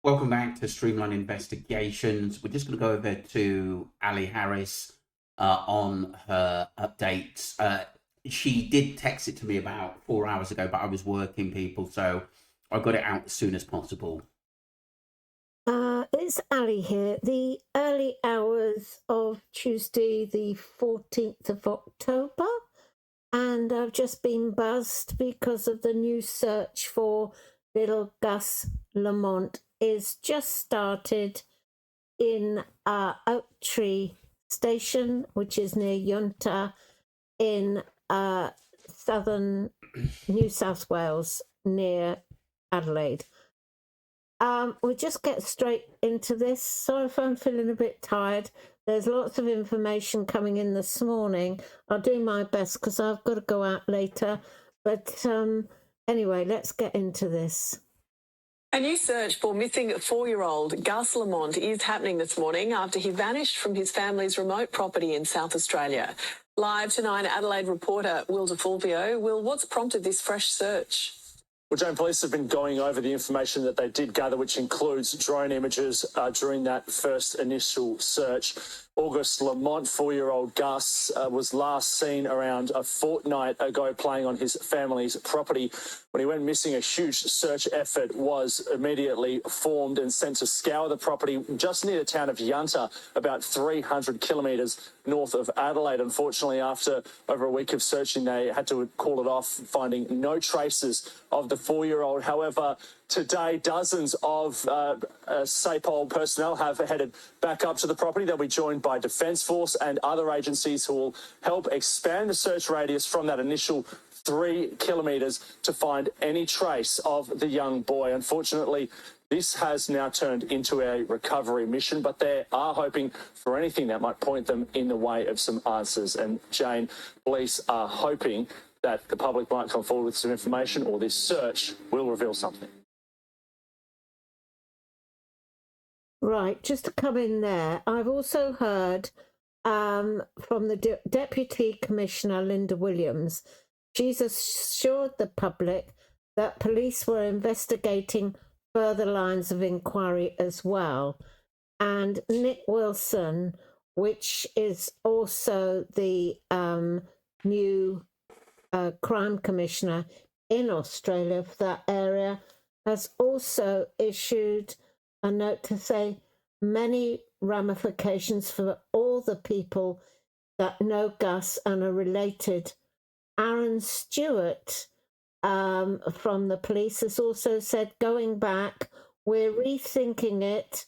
Welcome back to Streamline Investigations. We're just going to go over to Ali Harris on her updates. She did text it to me about 4 hours ago, but I was working, people, so I got it out as soon as possible. It's Ali here. The early hours of Tuesday, the 14th of October, and I've just been buzzed because of the new search for little Gus Lamont is just started in Oak Tree Station, which is near Yunta in southern New South Wales, near Adelaide. We'll just get straight into this. Sorry if I'm feeling a bit tired. There's lots of information coming in this morning. I'll do my best because I've got to go out later. But anyway, let's get into this. A new search for missing 4-year-old Gus Lamont is happening this morning after he vanished from his family's remote property in South Australia. Live to 9 Adelaide reporter Will DeFulvio. Will, what's prompted this fresh search? Well, Jane, police have been going over the information that they did gather, which includes drone images during that first initial search. August Lamont, 4-year-old Gus, was last seen around a fortnight ago playing on his family's property. When he went missing, a huge search effort was immediately formed and sent to scour the property just near the town of Yunta, about 300 kilometres north of Adelaide. Unfortunately, after over a week of searching, they had to call it off, finding no traces of the 4-year-old. However, today, dozens of SAPOL personnel have headed back up to the property. They'll be joined by Defence Force and other agencies who will help expand the search radius from that initial 3 kilometres to find any trace of the young boy. Unfortunately, this has now turned into a recovery mission, but they are hoping for anything that might point them in the way of some answers. And Jane, police are hoping that the public might come forward with some information, or this search will reveal something. Right, just to come in there, I've also heard from the Deputy Commissioner, Linda Williams. She's assured the public that police were investigating further lines of inquiry as well. And Nick Wilson, which is also the new crime commissioner in Australia for that area, has also issued a note to say many ramifications for all the people that know Gus and are related. Aaron Stewart from the police has also said, going back, we're rethinking it,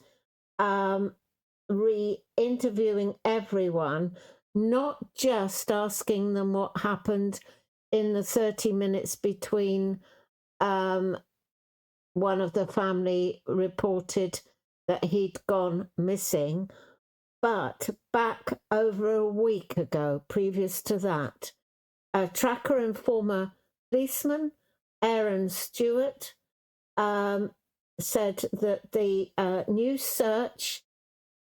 re-interviewing everyone, not just asking them what happened in the 30 minutes between one of the family reported that he'd gone missing, but back over a week ago, previous to that, a tracker and former policeman, Aaron Stewart, said that the new search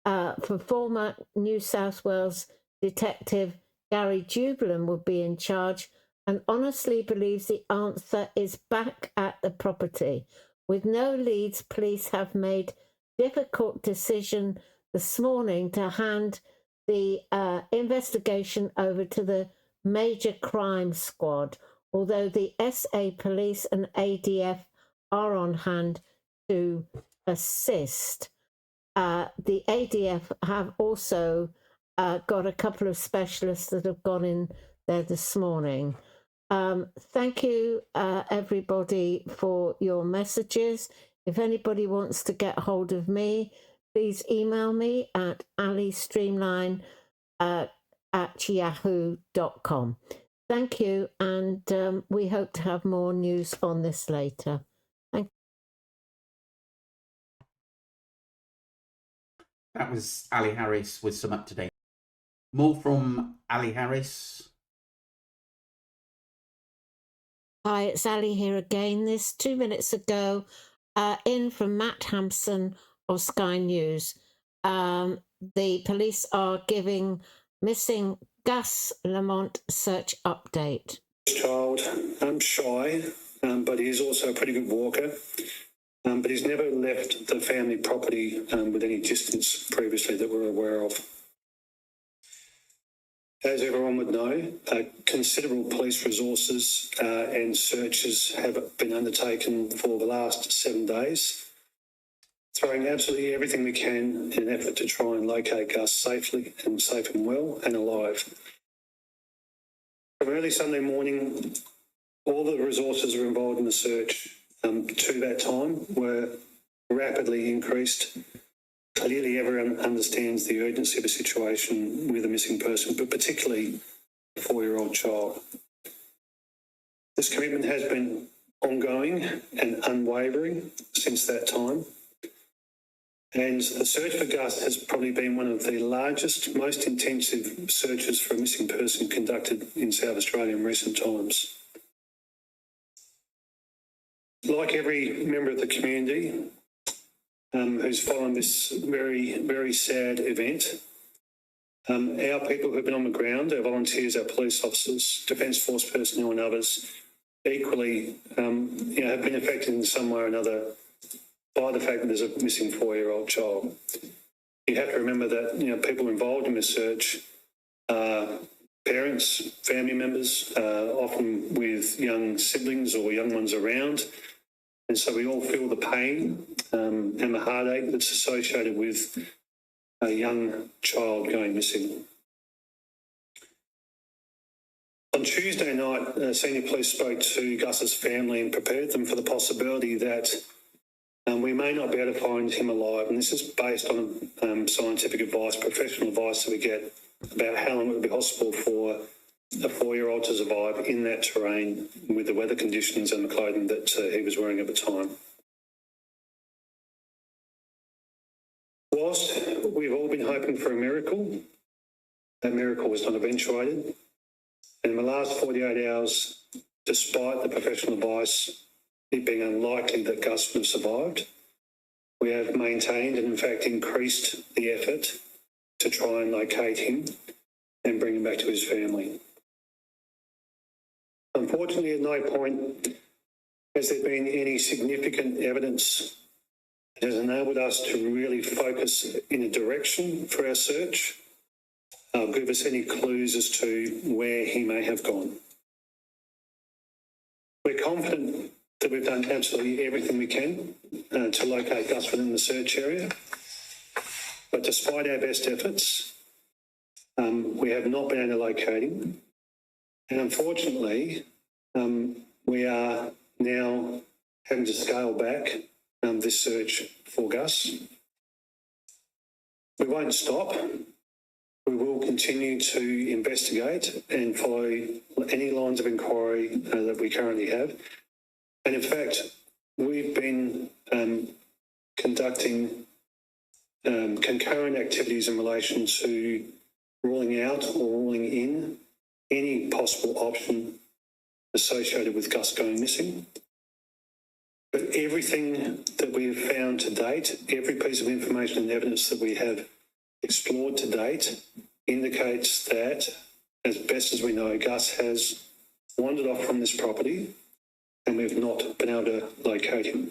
for former New South Wales detective Gary Jubilant would be in charge, and honestly believes the answer is back at the property. With no leads, police have made difficult decision this morning to hand the investigation over to the Major Crime Squad, although the SA Police and ADF are on hand to assist. The ADF have also got a couple of specialists that have gone in there this morning. Thank you, everybody, for your messages. If anybody wants to get hold of me, please email me at alistreamline at yahoo.com. Thank you, and we hope to have more news on this later. Thank you. That was Ali Harris with some up-to-date. More from Ali Harris. Hi, it's Ali here again. This 2 minutes ago, in from Matt Hampson of Sky News. The police are giving missing Gus Lamont search update. Child, shy, but he's also a pretty good walker. but he's never left the family property with any distance previously that we're aware of. As everyone would know, considerable police resources and searches have been undertaken for the last 7 days, throwing absolutely everything we can in an effort to try and locate Gus safely and safe and well and alive. From early Sunday morning, all the resources were involved in the search to that time were rapidly increased. Clearly, everyone understands the urgency of the situation with a missing person, but particularly a 4-year-old child. This commitment has been ongoing and unwavering since that time. And the search for Gus has probably been one of the largest, most intensive searches for a missing person conducted in South Australia in recent times. Like every member of the community who's following this very, very sad event, our people who have been on the ground, our volunteers, our police officers, Defence Force personnel and others, equally have been affected in some way or another by the fact that there's a missing 4-year-old child. You have to remember that people involved in this search are parents, family members, often with young siblings or young ones around. And so we all feel the pain and the heartache that's associated with a young child going missing. On Tuesday night, senior police spoke to Gus's family and prepared them for the possibility that we may not be able to find him alive. And this is based on scientific advice, professional advice that we get about how long it would be possible for a 4-year-old to survive in that terrain with the weather conditions and the clothing that he was wearing at the time. Whilst we've all been hoping for a miracle, that miracle was not eventuated. And in the last 48 hours, despite the professional advice, it being unlikely that Gus would have survived, we have maintained and in fact increased the effort to try and locate him and bring him back to his family. Unfortunately, at no point has there been any significant evidence that has enabled us to really focus in a direction for our search, give us any clues as to where he may have gone. We're confident that we've done absolutely everything we can to locate Gus within the search area, but despite our best efforts, we have not been able to locate him. And unfortunately, we are now having to scale back this search for Gus. We won't stop. We will continue to investigate and follow any lines of inquiry that we currently have. And in fact, we've been conducting concurrent activities in relation to ruling out or ruling in any possible option associated with Gus going missing. But everything that we have found to date, every piece of information and evidence that we have explored to date indicates that, as best as we know, Gus has wandered off from this property and we've not been able to locate him.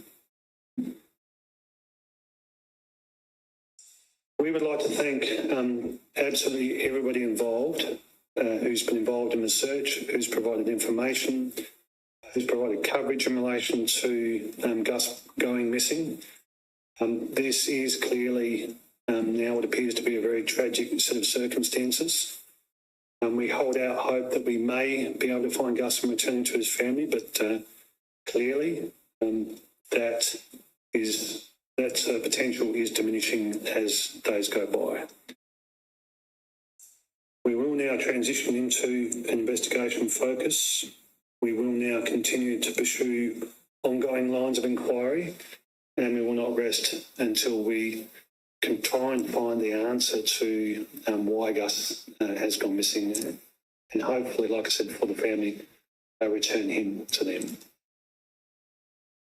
We would like to thank absolutely everybody involved who's been involved in the search, who's provided information, who's provided coverage in relation to Gus going missing. This is clearly now what appears to be a very tragic set of circumstances. We hold out hope that we may be able to find Gus and return him to his family, but clearly that potential is diminishing as days go by. We will now transition into an investigation focus. We will now continue to pursue ongoing lines of inquiry, and we will not rest until we can try and find the answer to why Gus has gone missing, and hopefully, like I said, for the family, return him to them.